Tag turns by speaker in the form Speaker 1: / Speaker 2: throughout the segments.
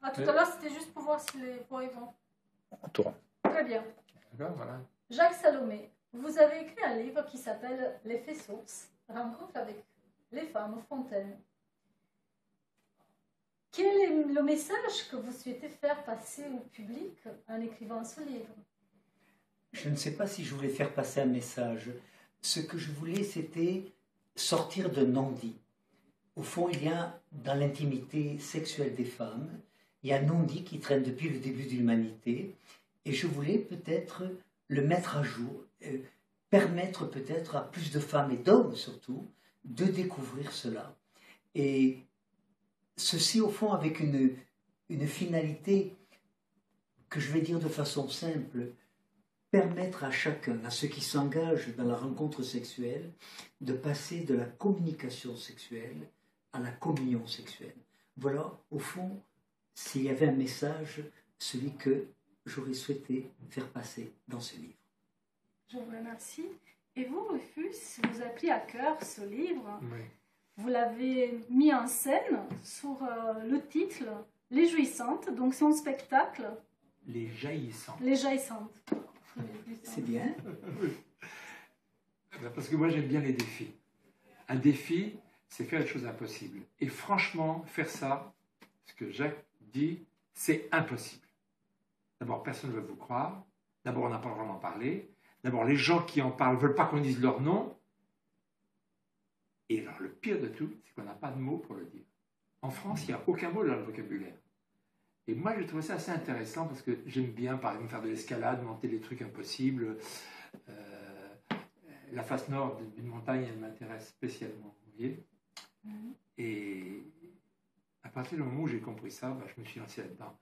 Speaker 1: À tout à l'heure, c'était juste pour voir si les voix vont.
Speaker 2: Tout.
Speaker 1: Très bien.
Speaker 3: D'accord, voilà.
Speaker 1: Jacques Salomé, vous avez écrit un livre qui s'appelle L'effet source, rencontre avec les femmes fontaines. Quel est le message que vous souhaitez faire passer au public en écrivant ce livre?
Speaker 4: Je ne sais pas si je voulais faire passer un message. Ce que je voulais, c'était sortir de non-dit. Au fond, il y a dans l'intimité sexuelle des femmes, il y a un non-dit qui traîne depuis le début de l'humanité. Et je voulais peut-être le mettre à jour, permettre peut-être à plus de femmes et d'hommes surtout de découvrir cela. Et ceci, au fond, avec une finalité que je vais dire de façon simple, permettre à chacun, à ceux qui s'engagent dans la rencontre sexuelle, de passer de la communication sexuelle à la communion sexuelle. Voilà, au fond, s'il y avait un message, celui que j'aurais souhaité faire passer dans ce livre.
Speaker 1: Je vous remercie. Et vous, Rufus, vous avez pris à cœur ce livre.
Speaker 3: Oui.
Speaker 1: Vous l'avez mis en scène sur le titre Les Jouissantes, donc c'est un spectacle.
Speaker 3: Les jaillissantes.
Speaker 1: Les Jaillissantes.
Speaker 4: C'est bien.
Speaker 3: Parce que moi, j'aime bien les défis. Un défi, c'est faire les choses impossibles. Et franchement, faire ça, ce que Jacques dit, c'est impossible. D'abord, personne ne veut vous croire. D'abord, on n'a pas le droit d'en parler. D'abord, les gens qui en parlent ne veulent pas qu'on dise leur nom. Et alors, le pire de tout, c'est qu'on n'a pas de mots pour le dire. En France, il n'y a aucun mot dans le vocabulaire. Et moi, j'ai trouvé ça assez intéressant parce que j'aime bien, par exemple, faire de l'escalade, monter des trucs impossibles. La face nord d'une montagne, elle m'intéresse spécialement, vous voyez. Et à partir du moment où j'ai compris ça, bah, je me suis lancé là-dedans.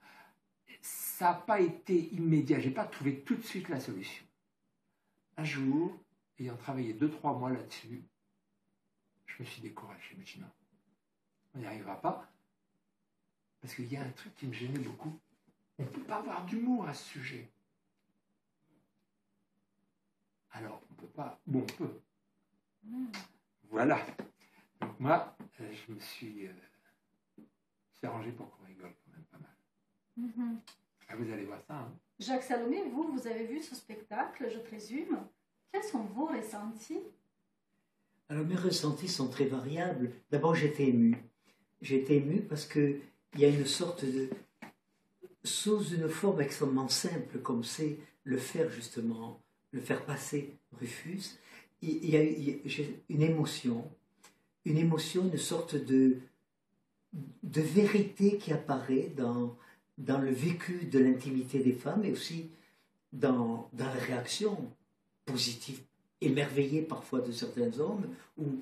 Speaker 3: Ça n'a pas été immédiat, je n'ai pas trouvé tout de suite la solution. Un jour, ayant travaillé 2-3 mois là-dessus, je me suis découragé. Je me suis dit non, on n'y arrivera pas. Parce qu'il y a un truc qui me gênait beaucoup. On ne peut pas avoir d'humour à ce sujet. Alors, on ne peut pas. Bon, on peut. Voilà. Donc moi, je me suis arrangé pour qu'on rigole quand même pas mal. Ah, vous allez voir ça. Hein.
Speaker 1: Jacques Salomé, vous avez vu ce spectacle, je présume. Quels sont vos ressentis?
Speaker 4: Alors, mes ressentis sont très variables. D'abord, j'étais ému. J'ai été ému parce qu'il y a une sorte de... sous une forme extrêmement simple, comme c'est le faire justement, le faire passer Rufus, il y a une émotion, une sorte de vérité qui apparaît dans le vécu de l'intimité des femmes et aussi dans la réaction positive, émerveillée parfois de certains hommes ou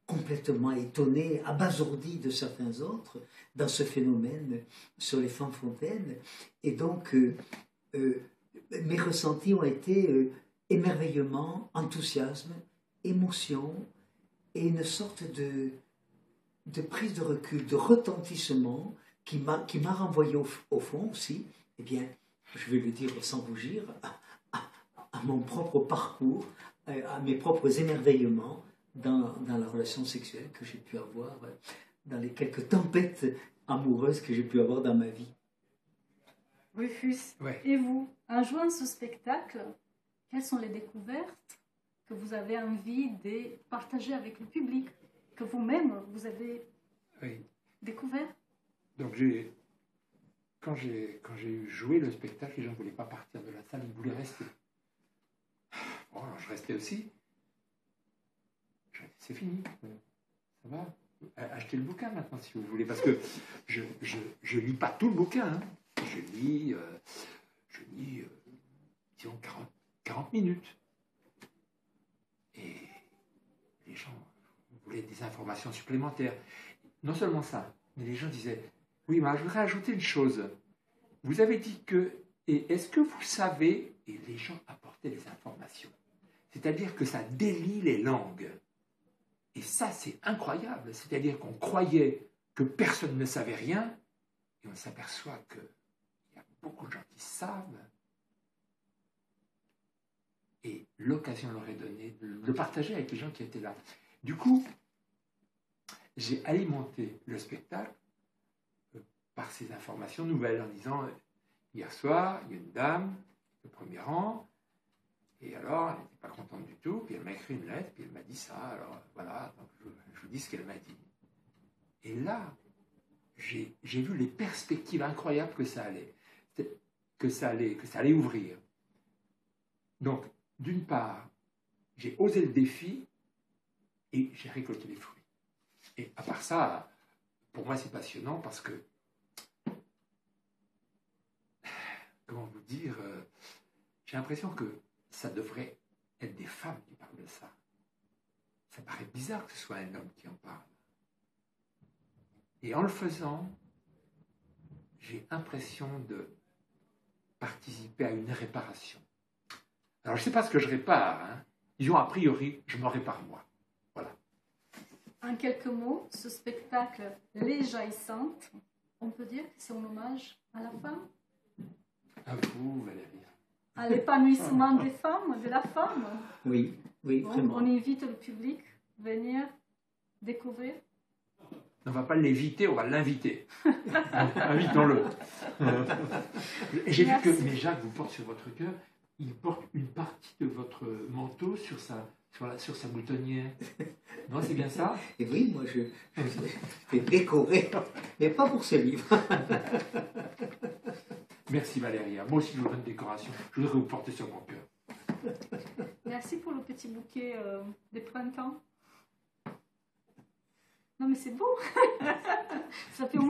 Speaker 4: complètement étonnés, abasourdis de certains autres dans ce phénomène sur les femmes fontaines. Et donc, mes ressentis ont été émerveillement, enthousiasme, émotion et une sorte de prise de recul, de retentissement qui m'a renvoyé au fond aussi, eh bien, je vais le dire sans rougir, à mon propre parcours, à mes propres émerveillements dans la relation sexuelle que j'ai pu avoir, dans les quelques tempêtes amoureuses que j'ai pu avoir dans ma vie.
Speaker 1: Rufus,
Speaker 3: ouais.
Speaker 1: Et vous, en jouant ce spectacle, quelles sont les découvertes que vous avez envie de partager avec le public, que vous-même, vous avez découvert? Donc,
Speaker 3: quand j'ai joué le spectacle, les gens ne voulaient pas partir de la salle, ils voulaient rester. Bon, alors je restais aussi. C'est fini, ça va. Achetez le bouquin maintenant si vous voulez, parce que je lis pas tout le bouquin. Hein. Je lis disons 40 minutes. Et les gens voulaient des informations supplémentaires. Non seulement ça, mais les gens disaient, oui, mais je voudrais ajouter une chose. Vous avez dit que, et est-ce que vous savez, et les gens apportaient des informations. C'est-à-dire que ça délie les langues. Et ça, c'est incroyable. C'est-à-dire qu'on croyait que personne ne savait rien, et on s'aperçoit qu'il y a beaucoup de gens qui savent. Et l'occasion leur est donnée de le partager avec les gens qui étaient là. Du coup, j'ai alimenté le spectacle par ces informations nouvelles en disant hier soir, il y a une dame de premier rang, et alors elle n'était pas contente du tout, puis elle m'a écrit une lettre, puis elle m'a dit ça, alors voilà, donc je vous dis ce qu'elle m'a dit. Et là, j'ai vu les perspectives incroyables que ça allait ouvrir. Donc, d'une part, j'ai osé le défi et j'ai récolté les fruits. Et à part ça, pour moi, c'est passionnant parce que, comment vous dire, j'ai l'impression que ça devrait être des femmes qui parlent de ça. Ça paraît bizarre que ce soit un homme qui en parle. Et en le faisant, j'ai l'impression de participer à une réparation. Alors, je ne sais pas ce que je répare. Hein. Disons, a priori, je me répare moi. Voilà.
Speaker 1: En quelques mots, ce spectacle Les Jaillissantes, on peut dire que c'est un hommage à la femme?
Speaker 3: À vous, Valérie.
Speaker 1: À l'épanouissement des femmes, de la femme?
Speaker 4: Oui, oui, vraiment.
Speaker 1: On invite le public à venir découvrir.
Speaker 3: On ne va pas l'éviter, on va l'inviter. Invitons-le. Et j'ai vu que mais Jacques vous porte sur votre cœur, il porte une partie de votre manteau sur sa boutonnière. Non, c'est bien ça?
Speaker 4: Et oui, moi je vais décorer, mais pas pour ce livre.
Speaker 3: Merci Valérie. Moi aussi, je voudrais une décoration. Je voudrais vous porter sur mon cœur.
Speaker 1: Merci pour le petit bouquet des printemps. Non mais c'est beau. Ça fait